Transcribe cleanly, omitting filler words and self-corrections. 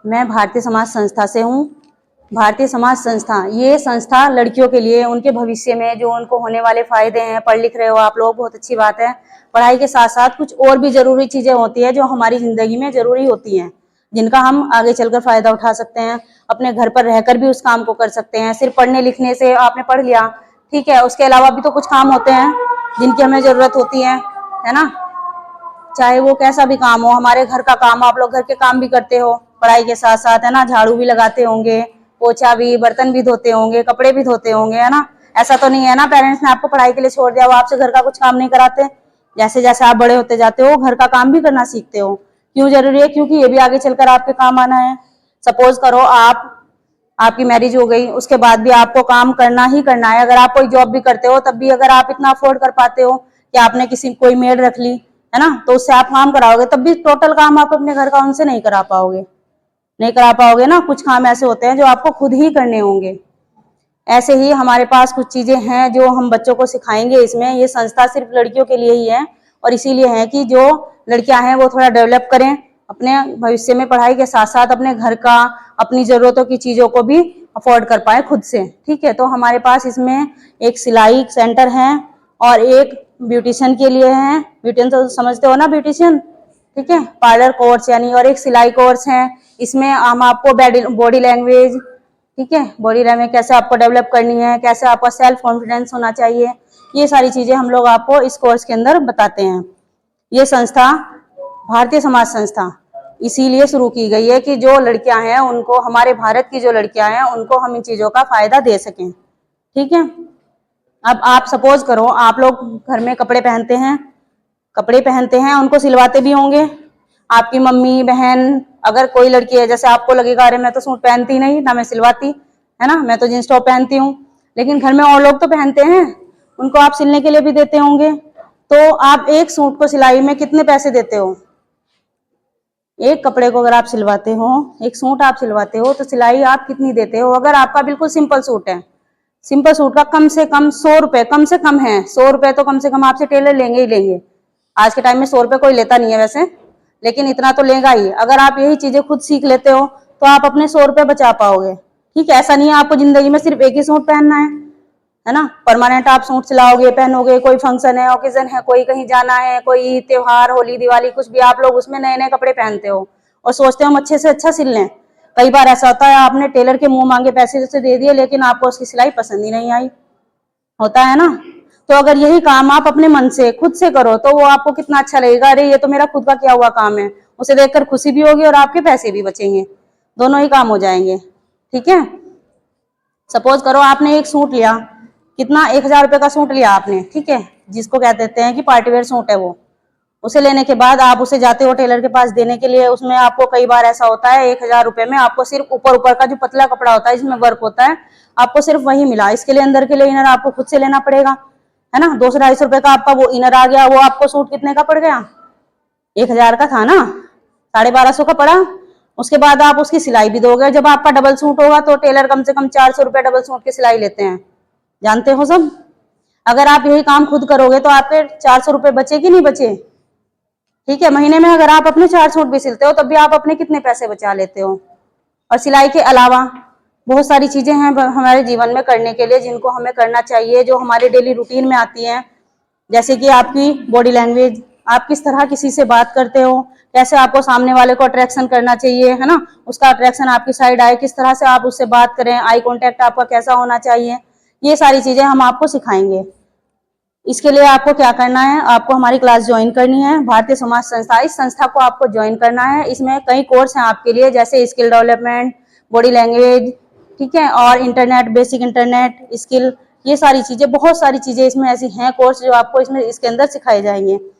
मैं भारतीय समाज संस्था से हूँ। भारतीय समाज संस्था, ये संस्था लड़कियों के लिए उनके भविष्य में जो उनको होने वाले फायदे हैं, पढ़ लिख रहे हो आप लोग, बहुत अच्छी बात है। पढ़ाई के साथ साथ कुछ और भी जरूरी चीजें होती है जो हमारी जिंदगी में जरूरी होती हैं, जिनका हम आगे चलकर फायदा उठा सकते हैं। अपने घर पर रहकर भी उस काम को कर सकते हैं। सिर्फ पढ़ने लिखने से आपने पढ़ लिया, ठीक है, उसके अलावा भी तो कुछ काम होते हैं जिनकी हमें जरूरत होती है ना। चाहे वो कैसा भी काम हो, हमारे घर का काम, आप लोग घर के काम भी करते हो पढ़ाई के साथ साथ, है ना। झाड़ू भी लगाते होंगे, पोछा भी, बर्तन भी धोते होंगे, कपड़े भी धोते होंगे, है ना। ऐसा तो नहीं है ना पेरेंट्स ने आपको पढ़ाई के लिए छोड़ दिया, वो आपसे घर का कुछ काम नहीं कराते। जैसे जैसे आप बड़े होते जाते हो घर का काम भी करना सीखते हो। क्यों जरूरी है? क्योंकि ये भी आगे चलकर आपके काम आना है। सपोज करो आपकी मैरिज हो गई, उसके बाद भी आपको काम करना ही करना है। अगर आप कोई जॉब भी करते हो तब भी अगर आप इतना अफोर्ड कर पाते हो कि आपने कोई मेड रख ली, है ना, तो उससे आप काम कराओगे, तब भी टोटल काम आप अपने घर का उनसे नहीं करा पाओगे, नहीं करा पाओगे ना। कुछ काम ऐसे होते हैं जो आपको खुद ही करने होंगे। ऐसे ही हमारे पास कुछ चीजें हैं जो हम बच्चों को सिखाएंगे इसमें। ये संस्था सिर्फ लड़कियों के लिए ही है और इसीलिए है कि जो लड़कियां हैं वो थोड़ा डेवलप करें अपने भविष्य में, पढ़ाई के साथ साथ अपने घर का, अपनी जरूरतों की चीजों को भी अफोर्ड कर पाए खुद से, ठीक है। तो हमारे पास इसमें एक सिलाई सेंटर है और एक ब्यूटिशियन के लिए है। ब्यूटिशियन तो समझते हो ना, ब्यूटिशियन, ठीक है, पार्लर कोर्स यानी, और एक सिलाई कोर्स है। इसमें हम आपको बॉडी लैंग्वेज, ठीक है, बॉडी लैंग्वेज कैसे आपको डेवलप करनी है, कैसे आपका सेल्फ कॉन्फिडेंस होना चाहिए, ये सारी चीजें हम लोग आपको इस कोर्स के अंदर बताते हैं। ये संस्था भारतीय समाज संस्था इसीलिए शुरू की गई है कि जो लड़कियां हैं उनको, हमारे भारत की जो लड़कियां हैं उनको हम इन चीजों का फायदा दे सकें, ठीक है। अब आप सपोज करो आप लोग घर में कपड़े पहनते हैं, उनको सिलवाते भी होंगे। आपकी मम्मी बहन, अगर कोई लड़की है, जैसे आपको लगेगा अरे मैं तो सूट पहनती नहीं ना, मैं सिलवाती, है ना, मैं तो जींस टॉप पहनती हूँ, लेकिन घर में और लोग तो पहनते हैं, उनको आप सिलने के लिए भी देते होंगे। तो आप एक सूट को सिलाई में कितने पैसे देते हो? एक कपड़े को अगर आप सिलवाते हो, एक सूट आप सिलवाते हो, तो सिलाई आप कितनी देते हो? अगर आपका बिल्कुल सिंपल सूट है, सिंपल सूट का कम से कम 100 रुपए, कम से कम है 100 रुपए तो कम से कम आपसे टेलर लेंगे ही लेंगे। आज के टाइम में 100 रुपए कोई लेता नहीं है वैसे, लेकिन इतना तो लेगा ही। अगर आप यही चीजें खुद सीख लेते हो तो आप अपने 100 रुपए बचा पाओगे, ठीक है। ऐसा नहीं है आपको जिंदगी में सिर्फ एक ही सूट पहनना है ना। परमानेंट आप सूट सिलाओगे, पहनोगे, कोई फंक्शन है, ओकेजन है, कोई कहीं जाना है, कोई त्योहार, होली, दिवाली, कुछ भी, आप लोग उसमें नए नए कपड़े पहनते हो और सोचते हो हम अच्छे से अच्छा सिल लें। कई बार ऐसा होता है आपने टेलर के मुंह मांगे पैसे जैसे दे दिए, लेकिन आपको उसकी सिलाई पसंद ही नहीं आई, होता है ना। तो अगर यही काम आप अपने मन से खुद से करो तो वो आपको कितना अच्छा लगेगा, अरे ये तो मेरा खुद का किया हुआ काम है, उसे देखकर खुशी भी होगी और आपके पैसे भी बचेंगे, दोनों ही काम हो जाएंगे, ठीक है। सपोज करो आपने एक सूट लिया, कितना, 1000 रुपए का सूट लिया आपने, ठीक है, जिसको कह देते हैं कि पार्टीवेयर सूट है वो। उसे लेने के बाद आप उसे जाते हो टेलर के पास देने के लिए, उसमें आपको कई बार ऐसा होता है 1000 रुपए में आपको सिर्फ ऊपर का जो पतला कपड़ा होता है जिसमें वर्क होता है, आपको सिर्फ वही मिला। इसके लिए अंदर के लिए इनर आपको खुद से लेना पड़ेगा, है ना। 200-250 रुपए का आपका वो इनर आ गया, वो आपको सूट कितने का पड़ गया? 1000 का था ना, 1250 का पड़ा। उसके बाद आप उसकी सिलाई भी दोगे। जब आपका डबल सूट होगा तो टेलर कम से कम 400 रुपए डबल सूट की सिलाई लेते हैं, जानते हो सब। अगर आप यही काम खुद करोगे तो आपके 400 रुपए बचे कि नहीं बचे? ठीक है, महीने में अगर आप अपने 4 सूट भी सिलते हो तब भी आप अपने कितने पैसे बचा लेते हो। और सिलाई के अलावा बहुत सारी चीजें हैं हमारे जीवन में करने के लिए, जिनको हमें करना चाहिए, जो हमारे डेली रूटीन में आती हैं। जैसे कि आपकी बॉडी लैंग्वेज, आप किस तरह किसी से बात करते हो, कैसे आपको सामने वाले को अट्रैक्शन करना चाहिए, है ना, उसका अट्रैक्शन आपकी साइड आए, किस तरह से आप उससे बात करें, आई कांटेक्ट आपका कैसा होना चाहिए, ये सारी चीजें हम आपको सिखाएंगे। इसके लिए आपको क्या करना है, आपको हमारी क्लास ज्वाइन करनी है, भारतीय समाज संस्था, इस संस्था को आपको ज्वाइन करना है। इसमें कई कोर्स हैं आपके लिए, जैसे स्किल डेवलपमेंट, बॉडी लैंग्वेज, ठीक है, और इंटरनेट, बेसिक इंटरनेट स्किल, ये सारी चीजें, बहुत सारी चीजें इसमें ऐसी हैं कोर्स जो आपको इसमें इसके अंदर सिखाए जाएंगे।